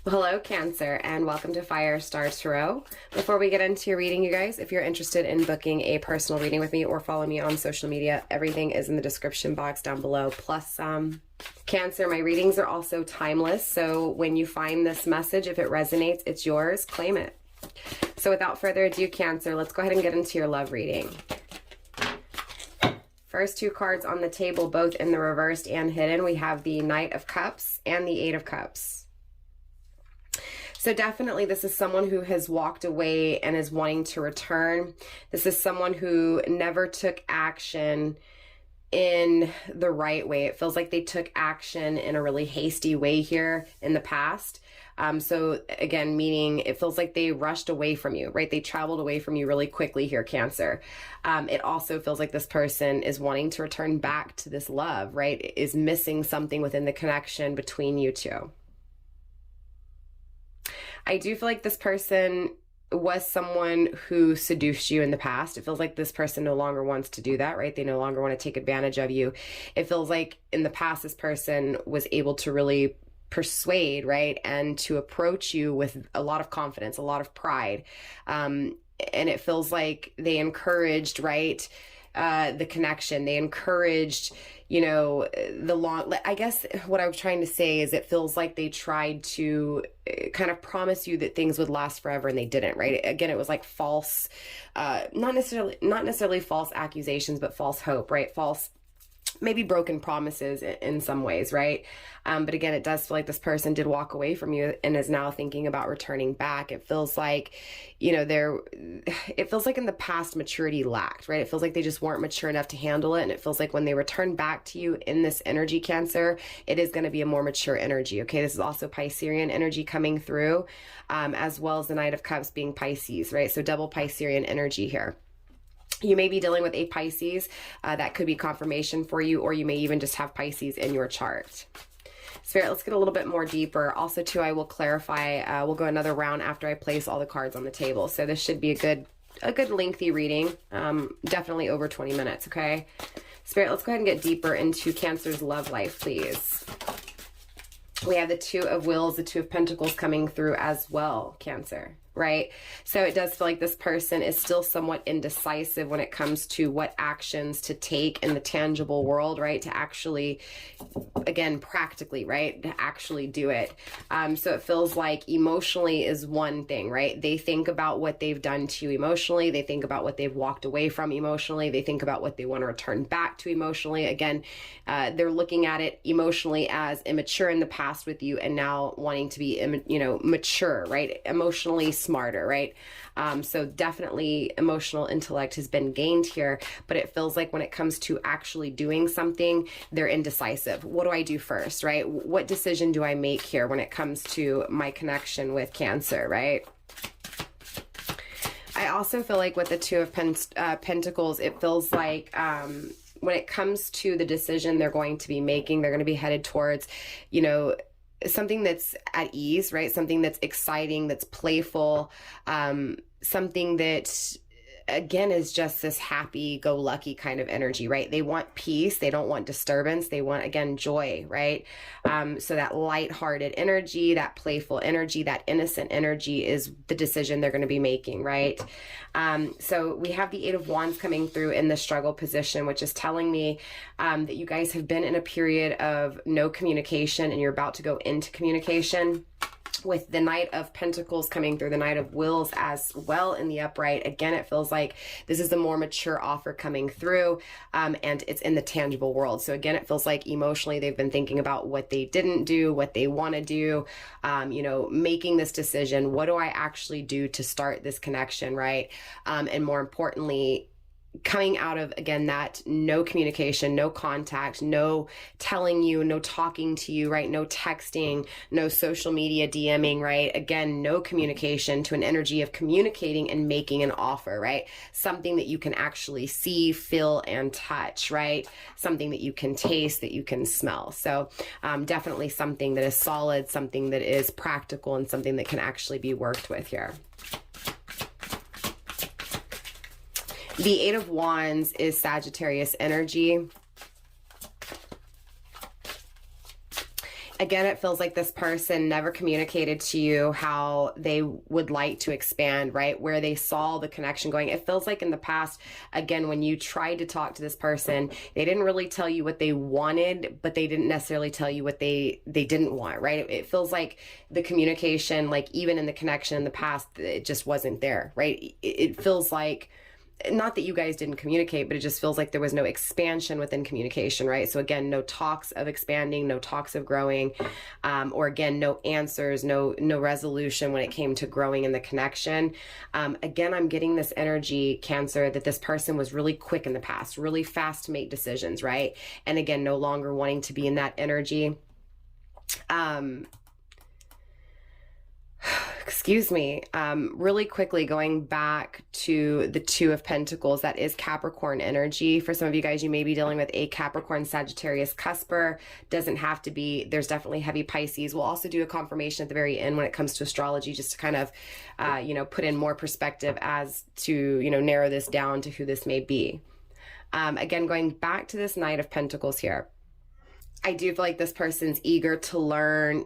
Well, hello, Cancer, and welcome to Firestarpassion Tarot. Before we get into your reading, you guys, if you're interested in booking a personal reading with me or follow me on social media, everything is in the description box down below. Plus, Cancer, my readings are also timeless, so when you find this message, if it resonates, it's yours, claim it. So without further ado, Cancer, let's go ahead and get into your love reading. First two cards on the table, both in the reversed and hidden, we have the Knight of Cups and the Eight of Cups. So definitely this is someone who has walked away and is wanting to return. This is someone who never took action in the right way. It feels like they took action in a really hasty way here in the past. So again, meaning it feels like they rushed away from you, right? They traveled away from you really quickly here, Cancer. It also feels like this person is wanting to return back to this love, right? Is missing something within the connection between you two. I do feel like this person was someone who seduced you in the past. It feels like this person no longer wants to do that, right? They no longer want to take advantage of you. It feels like in the past, this person was able to really persuade, right? And to approach you with a lot of confidence, a lot of pride. And it feels like they encouraged, right? The connection. They encouraged, you know, the long, I guess what I was trying to say is it feels like they tried to kind of promise you that things would last forever and they didn't, right? Again, it was like false, not necessarily false accusations, but false hope, right? False, maybe broken promises in some ways, right? But again, it does feel like this person did walk away from you and is now thinking about returning back. It feels like, you know, it feels like in the past maturity lacked, right? It feels like they just weren't mature enough to handle it. And it feels like when they return back to you in this energy, Cancer, it is going to be a more mature energy. Okay. This is also Piscean energy coming through, as well as the Knight of Cups being Pisces, right? So double Piscean energy here. You may be dealing with a Pisces. That could be confirmation for you, or you may even just have Pisces in your chart. Spirit, let's get a little bit more deeper. Also, too, I will clarify. We'll go another round after I place all the cards on the table. So this should be a good lengthy reading. Definitely over 20 minutes, okay? Spirit, let's go ahead and get deeper into Cancer's love life, please. We have the Two of Wills, the Two of Pentacles coming through as well, Cancer, right? So it does feel like this person is still somewhat indecisive when it comes to what actions to take in the tangible world, right? To actually, again, practically, right? To actually do it. So it feels like emotionally is one thing, right? They think about what they've done to you emotionally. They think about what they've walked away from emotionally. They think about what they want to return back to emotionally. Again, they're looking at it emotionally as immature in the past with you and now wanting to be, you know, mature, right? Emotionally smarter, right? So definitely emotional intellect has been gained here, but it feels like when it comes to actually doing something, they're indecisive. What do I do first, right? What decision do I make here when it comes to my connection with Cancer, right? I also feel like with the Two of Pentacles, it feels like when it comes to the decision they're going to be making, they're going to be headed towards, you know, something that's at ease, right? Something that's exciting, that's playful, something that, again, is just this happy-go-lucky kind of energy, right? They want peace. They don't want disturbance. They want, again, joy, right? So that lighthearted energy, that playful energy, that innocent energy is the decision they're going to be making, right? So we have the Eight of Wands coming through in the struggle position, which is telling me that you guys have been in a period of no communication and you're about to go into communication. With the Knight of Pentacles coming through, the Knight of Wills as well in the upright. Again, it feels like this is the more mature offer coming through, and it's in the tangible world. So again, it feels like emotionally they've been thinking about what they didn't do, what they want to do, you know, making this decision. What do I actually do to start this connection, right? And more importantly, coming out of, again, that no communication, no contact, no telling you, no talking to you, right? No texting, no social media DMing, right? Again, no communication to an energy of communicating and making an offer, right? Something that you can actually see, feel, and touch, right? Something that you can taste, that you can smell. So definitely something that is solid, something that is practical, and something that can actually be worked with here. The Eight of Wands is Sagittarius energy. Again, it feels like this person never communicated to you how they would like to expand, right? Where they saw the connection going. It feels like in the past, again, when you tried to talk to this person, they didn't really tell you what they wanted, but they didn't necessarily tell you what they didn't want, right? It feels like the communication, like even in the connection in the past, it just wasn't there, right? It feels like, not that you guys didn't communicate, but it just feels like there was no expansion within communication, right? So again, no talks of expanding, no talks of growing, or again, no answers, no resolution when it came to growing in the connection. Again, I'm getting this energy, Cancer, that this person was really quick in the past, really fast to make decisions, right? And again, no longer wanting to be in that energy. Excuse me, really quickly going back to the Two of Pentacles, that is Capricorn energy. For some of you guys, you may be dealing with a Capricorn Sagittarius cusper. Doesn't have to be. There's definitely heavy Pisces. We'll also do a confirmation at the very end when it comes to astrology, just to kind of, put in more perspective as to, narrow this down to who this may be. Again, going back to this Knight of Pentacles here. I do feel like this person's eager to learn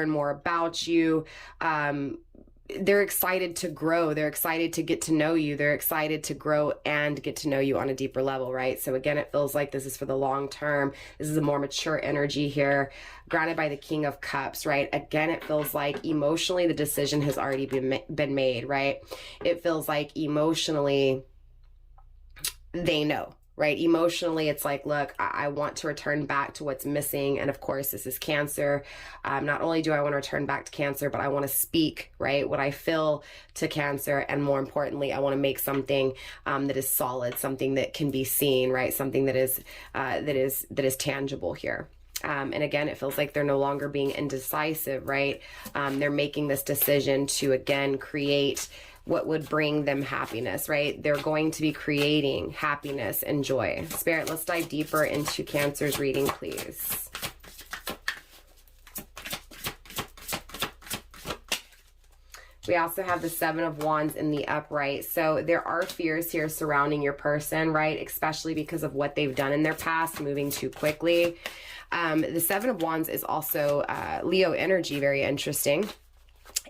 more about you. They're excited to grow. They're excited to get to know you. They're excited to grow and get to know you on a deeper level, right? So again, it feels like this is for the long term. This is a more mature energy here, grounded by the King of Cups, right? Again, it feels like emotionally the decision has already been made, right? It feels like emotionally they know. Right? Emotionally, it's like, look, I want to return back to what's missing. And of course, this is Cancer. Not only do I want to return back to Cancer, but I want to speak, right, what I feel to Cancer. And more importantly, I want to make something that is solid, something that can be seen, right? Something that is tangible here. And again, it feels like they're no longer being indecisive, right? They're making this decision to, again, create what would bring them happiness, right? They're going to be creating happiness and joy. Spirit, let's dive deeper into Cancer's reading, please. We also have the Seven of Wands in the upright. So there are fears here surrounding your person, right? Especially because of what they've done in their past, moving too quickly. The Seven of Wands is also Leo energy, very interesting.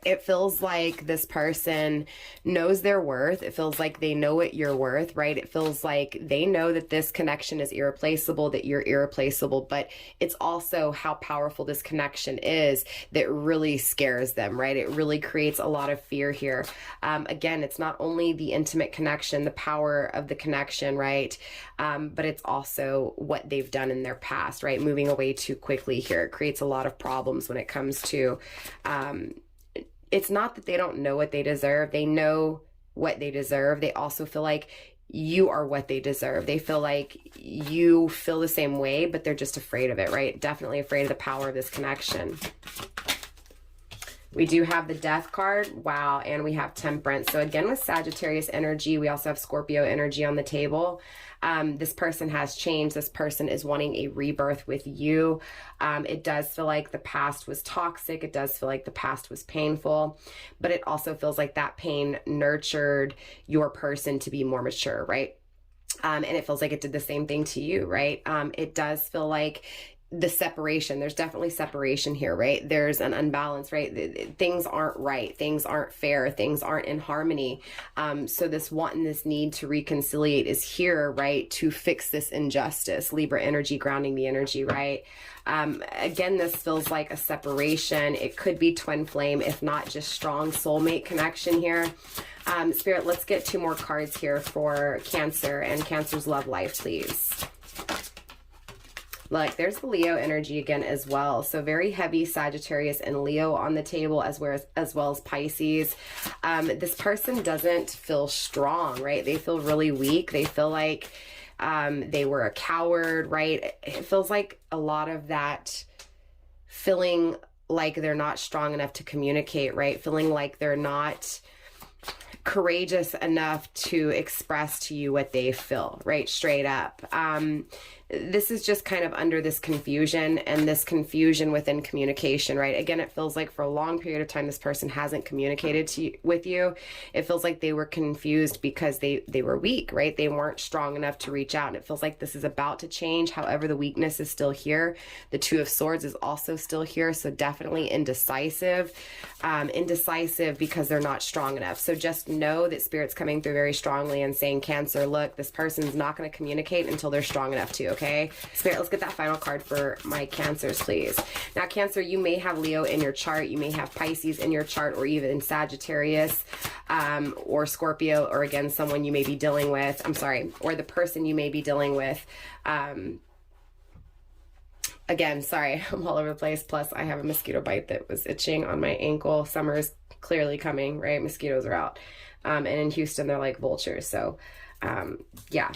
It feels like this person knows their worth. It feels like they know what you're worth, right? It feels like they know that this connection is irreplaceable, that you're irreplaceable, but it's also how powerful this connection is that really scares them, right? It really creates a lot of fear here. Again, it's not only the intimate connection, the power of the connection, right? But it's also what they've done in their past, right? Moving away too quickly here. It creates a lot of problems when it comes to, it's not that they don't know what they deserve. They know what they deserve. They also feel like you are what they deserve. They feel like you feel the same way, but they're just afraid of it, right? Definitely afraid of the power of this connection. We do have the Death card. Wow. And we have Temperance. So again, with Sagittarius energy, we also have Scorpio energy on the table. This person has changed. This person is wanting a rebirth with you. It does feel like the past was toxic. It does feel like the past was painful, but it also feels like that pain nurtured your person to be more mature, right? And it feels like it did the same thing to you, right? It does feel like the separation, there's definitely separation here, right? There's an unbalance, right? Things aren't right. Things aren't fair. Things aren't in harmony. So this want and this need to reconciliate is here, right? To fix this injustice. Libra energy, grounding the energy, right? Again, this feels like a separation. It could be twin flame, if not just strong soulmate connection here. Spirit, let's get 2 more cards here for Cancer and Cancer's love life, please. Look, there's the Leo energy again as well. So very heavy Sagittarius and Leo on the table, as well as Pisces. This person doesn't feel strong, right? They feel really weak. They feel like they were a coward, right? It feels like a lot of that feeling like they're not strong enough to communicate, right? Feeling like they're not courageous enough to express to you what they feel, right? Straight up. this is just kind of under this confusion and this confusion within communication, right? Again, it feels like for a long period of time, this person hasn't communicated with you. It feels like they were confused because they were weak, right? They weren't strong enough to reach out. And it feels like this is about to change. However, the weakness is still here. The Two of Swords is also still here. So definitely indecisive. Indecisive because they're not strong enough. So just know that Spirit's coming through very strongly and saying, Cancer, look, this person's not going to communicate until they're strong enough to, okay? Spirit, let's get that final card for my Cancers, please. Now, Cancer, you may have Leo in your chart. You may have Pisces in your chart, or even Sagittarius, or Scorpio, or again, someone you may be dealing with. I'm sorry, or the person you may be dealing with. Again, sorry, I'm all over the place. Plus, I have a mosquito bite that was itching on my ankle. Summer is clearly coming, right? Mosquitoes are out. And in Houston, they're like vultures. So, yeah.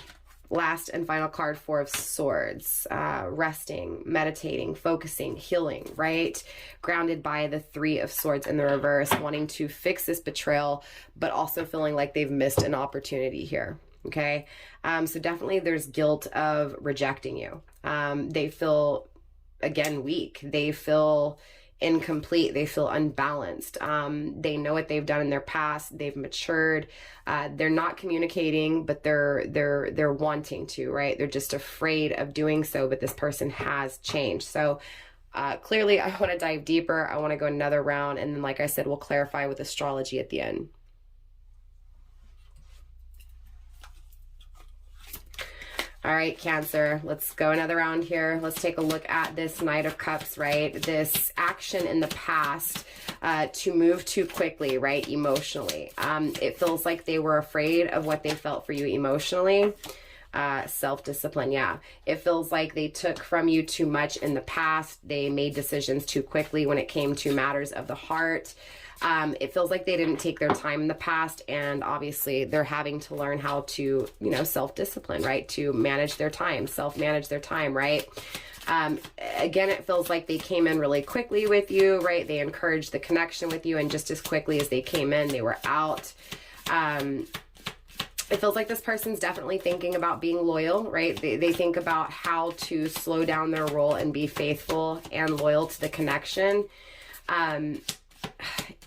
Last and final card, Four of Swords. Resting, meditating, focusing, healing, right? Grounded by the Three of Swords in the reverse, wanting to fix this betrayal, but also feeling like they've missed an opportunity here. Okay. So definitely there's guilt of rejecting you. They feel, again, weak. They feel incomplete. They feel unbalanced. They know what they've done in their past. They've matured. They're not communicating, but they're wanting to, right? They're just afraid of doing so, but this person has changed. So clearly I want to dive deeper. I want to go another round. And then, like I said, we'll clarify with astrology at the end. All right, Cancer, let's go another round here. Let's take a look at this Knight of Cups, right? This action in the past to move too quickly, right? Emotionally. It feels like they were afraid of what they felt for you emotionally. Self-discipline, yeah. It feels like they took from you too much in the past. They made decisions too quickly when it came to matters of the heart. It feels like they didn't take their time in the past, and obviously they're having to learn how to, you know, self-discipline, right? To manage their time, self-manage their time, right? Again, it feels like they came in really quickly with you, right? They encouraged the connection with you, and just as quickly as they came in, they were out. It feels like this person's definitely thinking about being loyal, right? They think about how to slow down their role and be faithful and loyal to the connection.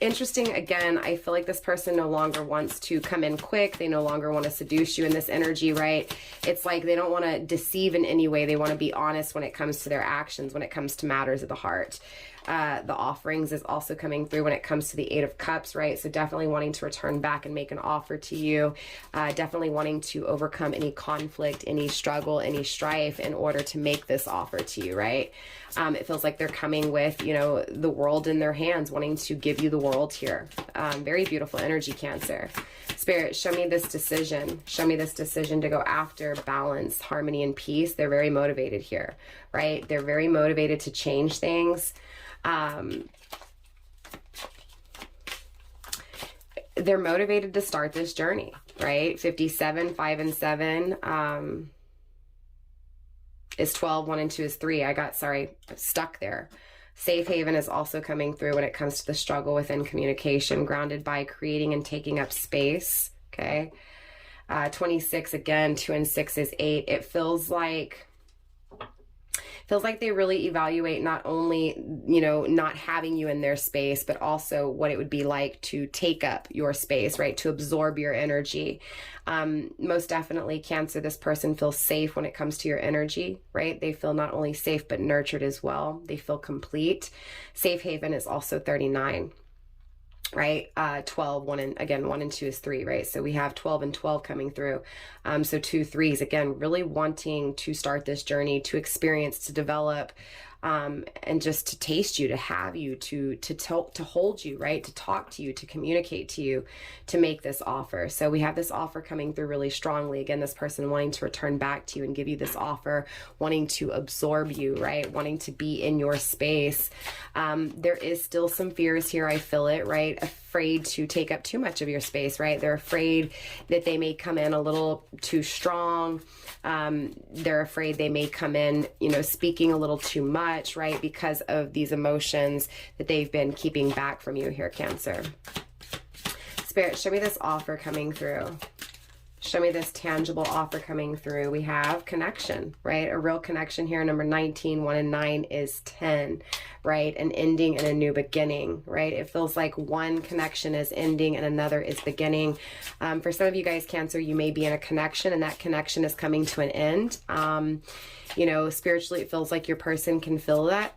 Interesting, again, I feel like this person no longer wants to come in quick. They no longer want to seduce you in this energy, right? It's like they don't want to deceive in any way. They want to be honest when it comes to their actions, when it comes to matters of the heart. The offerings is also coming through when it comes to the Eight of Cups, right? So definitely wanting to return back and make an offer to you. Definitely wanting to overcome any conflict, any struggle, any strife in order to make this offer to you, right? It feels like they're coming with, you know, the world in their hands, wanting to give you the world here. Very beautiful energy, Cancer. Spirit, show me this decision. Show me this decision to go after balance, harmony, and peace. They're very motivated here, right? They're very motivated to change things. They're motivated to start this journey, right? 57, 5 and 7, is 12, 1 and 2 is 3. I got, stuck there. Safe haven is also coming through when it comes to the struggle within communication, grounded by creating and taking up space. Okay. 26, again, 2 and 6 is 8. It feels like they really evaluate not only, you know, not having you in their space, but also what it would be like to take up your space, right? To absorb your energy. Most definitely, Cancer, this person feels safe when it comes to your energy, right? They feel not only safe, but nurtured as well. They feel complete. Safe haven is also 39. Right? 12, 1 and 2 is 3, right? So we have 12 and 12 coming through. So 2 3s, again, really wanting to start this journey, to experience, to develop, and just to taste you, to have you, to hold you, right? To talk to you, to communicate to you, to make this offer. So we have this offer coming through really strongly. Again, this person wanting to return back to you and give you this offer, wanting to absorb you, right? Wanting to be in your space. There is still some fears here. I feel it, right? Afraid to take up too much of your space, right? They're afraid that they may come in a little too strong. They're afraid they may come in, you know, speaking a little too much, right? Because of these emotions that they've been keeping back from you here, Cancer. Spirit, show me this offer coming through. Show me this tangible offer coming through. We have connection, right? A real connection here. Number 19, 1 and 9 is 10, right? An ending and a new beginning, right? It feels like one connection is ending and another is beginning. For some of you guys, Cancer, you may be in a connection and that connection is coming to an end. You know, spiritually, it feels like your person can feel that.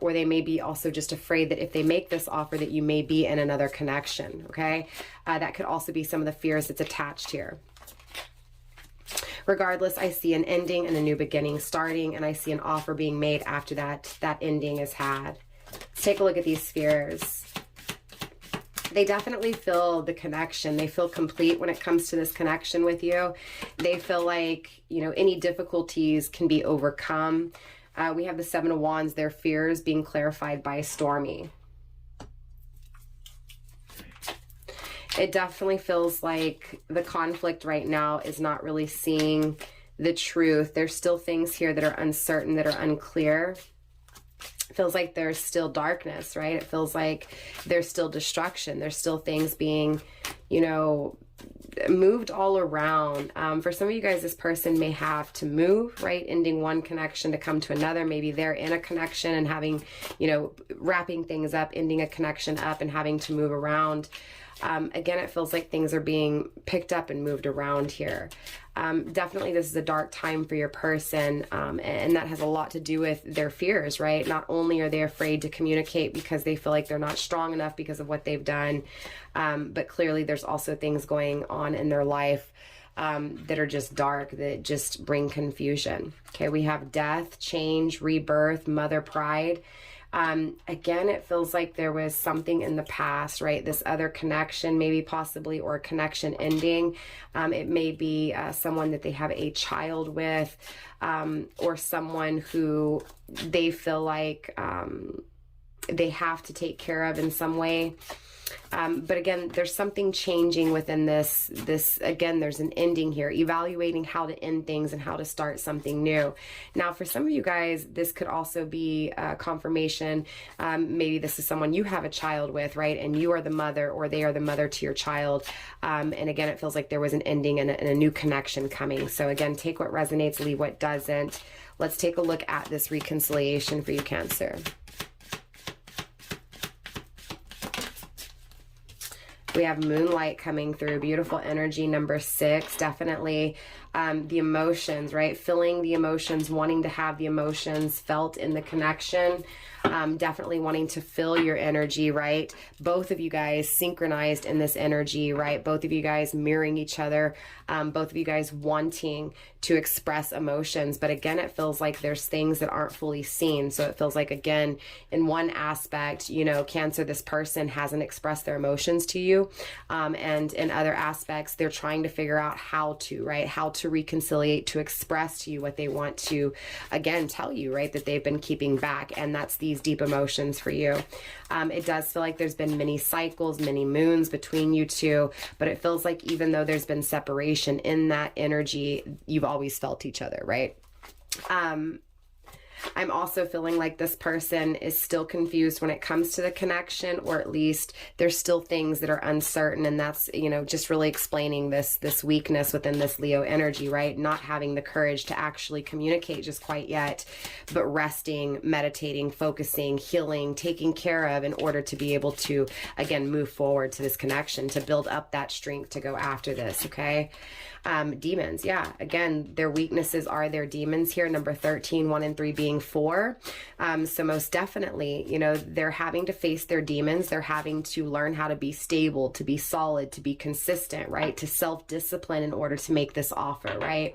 Or they may be also just afraid that if they make this offer that you may be in another connection, okay? That could also be some of the fears that's attached here. Regardless, I see an ending and a new beginning starting, and I see an offer being made after that ending is had. Let's take a look at these fears. They definitely feel the connection. They feel complete when it comes to this connection with you. They feel like, you know, any difficulties can be overcome. We have the 7 of Wands, their fears being clarified by Stormy. It definitely feels like the conflict right now is not really seeing the truth. There's still things here that are uncertain, that are unclear. It feels like there's still darkness, right? It feels like there's still destruction. There's still things being, you know, moved all around. For some of you guys, this person may have to move, right? Ending one connection to come to another. Maybe they're in a connection and having, you know, wrapping things up, ending a connection up and having to move around. Again, it feels like things are being picked up and moved around here. Definitely this is a dark time for your person, and that has a lot to do with their fears, right? Not only are they afraid to communicate because they feel like they're not strong enough because of what they've done, but clearly there's also things going on in their life that are just dark, that just bring confusion. Okay, we have death, change, rebirth, mother pride. Again, it feels like there was something in the past, right? This other connection, maybe possibly, or a connection ending. It may be someone that they have a child with, or someone who they feel like they have to take care of in some way. But again, there's something changing within this, again, there's an ending here, evaluating how to end things and how to start something new. Now, for some of you guys, this could also be confirmation. Maybe this is someone you have a child with, right? And you are the mother, or they are the mother to your child. And again, it feels like there was an ending and a new connection coming. So again, take what resonates, leave what doesn't. Let's take a look at this reconciliation for you, Cancer. We have moonlight coming through, beautiful energy, number 6, definitely the emotions, right? Feeling the emotions, wanting to have the emotions felt in the connection, definitely wanting to feel your energy, right? Both of you guys synchronized in this energy, right? Both of you guys mirroring each other, both of you guys wanting to express emotions. But again, it feels like there's things that aren't fully seen. So it feels like, again, in one aspect, you know, Cancer, this person hasn't expressed their emotions to you. And in other aspects, they're trying to figure out how to, right? How to reconciliate, to express to you what they want to, again, tell you, right? That they've been keeping back. And that's these deep emotions for you. It does feel like there's been many cycles, many moons between you two, but it feels like even though there's been separation in that energy, you've always felt each other, right? I'm also feeling like this person is still confused when it comes to the connection, or at least there's still things that are uncertain. And that's, you know, just really explaining this weakness within this Leo energy, right? Not having the courage to actually communicate just quite yet, but resting, meditating, focusing, healing, taking care of in order to be able to, again, move forward to this connection, to build up that strength to go after this, okay? Demons, yeah, again, their weaknesses are their demons here. Number 13, 1 and 3 being 4. So most definitely, you know, they're having to face their demons. They're having to learn how to be stable, to be solid, to be consistent, right? To self-discipline in order to make this offer, right?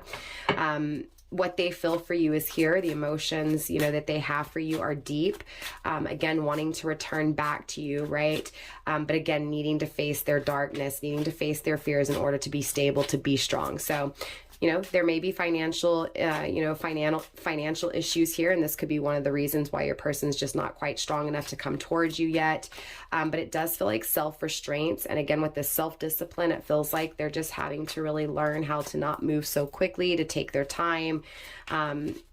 What they feel for you is here. The emotions, you know, that they have for you are deep. Again, wanting to return back to you, right? But again, needing to face their darkness, needing to face their fears in order to be stable, to be strong. So, you know, there may be financial issues here, and this could be one of the reasons why your person's just not quite strong enough to come towards you yet. But it does feel like self-restraints. And again, with this self-discipline, it feels like they're just having to really learn how to not move so quickly, to take their time.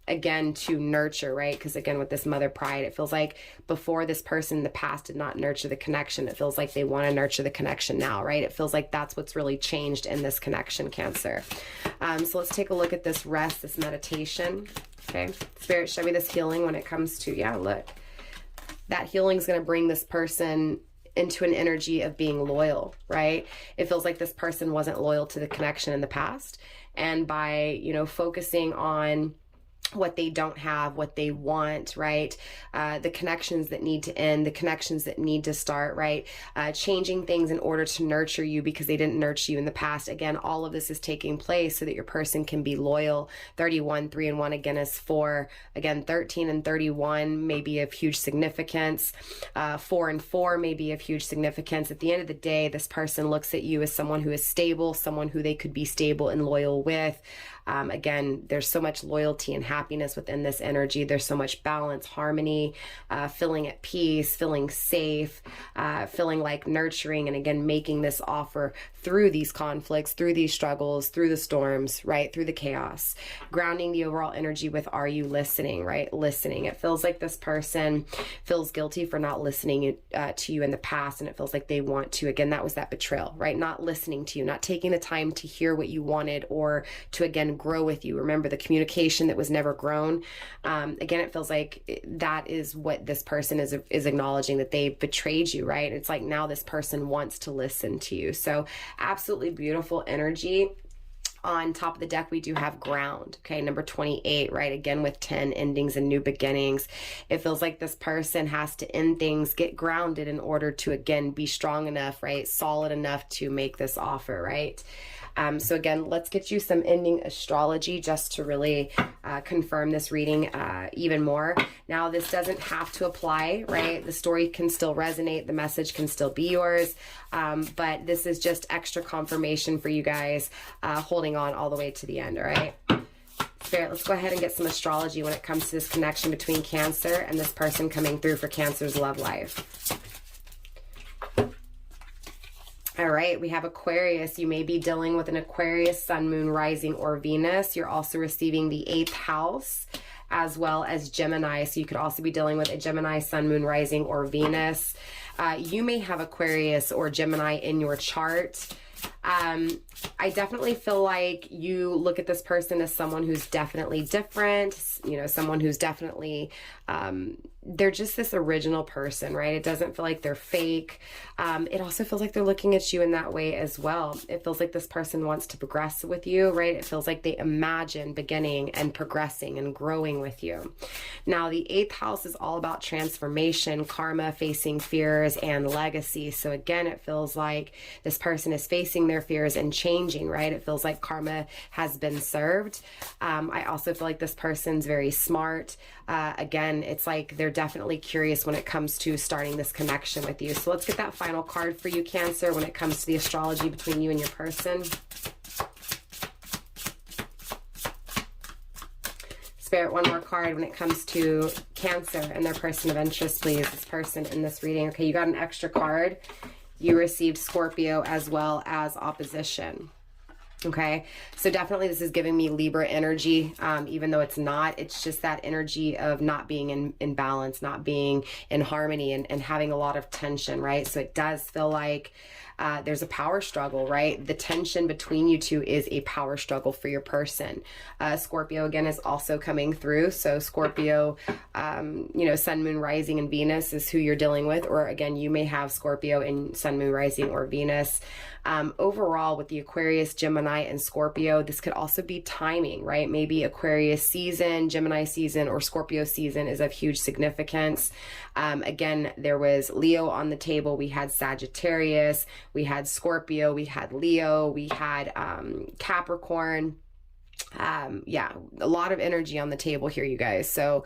again, to nurture, right? Because again, with this mother pride, it feels like before this person in the past did not nurture the connection. It feels like they want to nurture the connection now, right? It feels like that's what's really changed in this connection, Cancer. So let's take a look at this rest, this meditation. Okay. Spirit, show me this healing when it comes to, yeah, look, that healing is going to bring this person into an energy of being loyal, right? It feels like this person wasn't loyal to the connection in the past. And by, you know, focusing on what they don't have, what they want, right? The connections that need to end, the connections that need to start, right? Changing things in order to nurture you because they didn't nurture you in the past. Again, all of this is taking place so that your person can be loyal. 31, 3 and 1 again is 4. Again, 13 and 31 may be of huge significance. 4 and 4 may be of huge significance. At the end of the day, this person looks at you as someone who is stable, someone who they could be stable and loyal with. Again, there's so much loyalty and happiness within this energy. There's so much balance, harmony, feeling at peace, feeling safe, feeling like nurturing, and again, making this offer through these conflicts, through these struggles, through the storms, right? Through the chaos, grounding the overall energy with, are you listening, right? Listening. It feels like this person feels guilty for not listening to you in the past, and it feels like they want to. Again, that was that betrayal, right? Not listening to you, not taking the time to hear what you wanted or to, again, grow with you. Remember the communication that was never grown. Again, it feels like that is what this person is acknowledging, that they betrayed you, right? It's like now this person wants to listen to you. So absolutely beautiful energy. On top of the deck, we do have ground. Okay, number 28, right? Again, with 10 endings and new beginnings. It feels like this person has to end things, get grounded in order to, again, be strong enough, right? Solid enough to make this offer, right? So again, let's get you some ending astrology just to really confirm this reading even more. Now, this doesn't have to apply, right? The story can still resonate. The message can still be yours. But this is just extra confirmation for you guys, holding on all the way to the end, all right? Spirit, let's go ahead and get some astrology when it comes to this connection between Cancer and this person coming through for Cancer's love life. All right, we have Aquarius. You may be dealing with an Aquarius, Sun, Moon, Rising, or Venus. You're also receiving the 8th house, as well as Gemini. So you could also be dealing with a Gemini, Sun, Moon, Rising, or Venus. You may have Aquarius or Gemini in your chart. I definitely feel like you look at this person as someone who's definitely different, you know, someone who's definitely, they're just this original person, right? It doesn't feel like they're fake. It also feels like they're looking at you in that way as well. It feels like this person wants to progress with you, right? It feels like they imagine beginning and progressing and growing with you. Now, the 8th house is all about transformation, karma, facing fears, and legacy. So again, it feels like this person is facing their fears and changing, right? It feels like karma has been served. I also feel like this person's very smart. Again, it's like they're definitely curious when it comes to starting this connection with you. So let's get that final card for you, Cancer, when it comes to the astrology between you and your person. Spirit, one more card when it comes to Cancer and their person of interest, please. This person in this reading. Okay, you got an extra card. You received Scorpio as well as opposition. Okay, so definitely this is giving me Libra energy, even though it's not. It's just that energy of not being in balance, not being in harmony, and having a lot of tension, right? So it does feel like there's a power struggle, right? The tension between you two is a power struggle for your person. Scorpio, again, is also coming through. So Scorpio, you know, Sun, Moon, Rising, and Venus is who you're dealing with. Or again, you may have Scorpio in Sun, Moon, Rising, or Venus. Overall, with the Aquarius, Gemini, and Scorpio, this could also be timing, right? Maybe Aquarius season, Gemini season, or Scorpio season is of huge significance. Again, there was Leo on the table. We had Sagittarius, we had Scorpio, we had Leo, we had Capricorn. Yeah, a lot of energy on the table here, you guys. So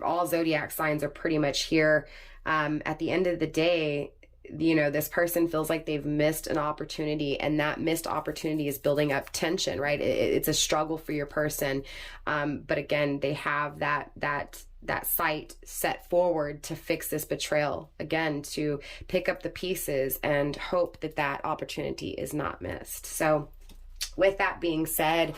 all zodiac signs are pretty much here. At the end of the day, you know, this person feels like they've missed an opportunity, and that missed opportunity is building up tension, right? It's a struggle for your person. But again, they have that sight set forward to fix this betrayal, again, to pick up the pieces and hope that opportunity is not missed. So with that being said,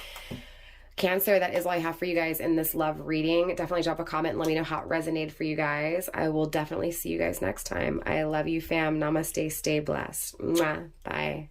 Cancer, that is all I have for you guys in this love reading. Definitely drop a comment and let me know how it resonated for you guys. I will definitely see you guys next time. I love you, fam. Namaste. Stay blessed. Mwah. Bye.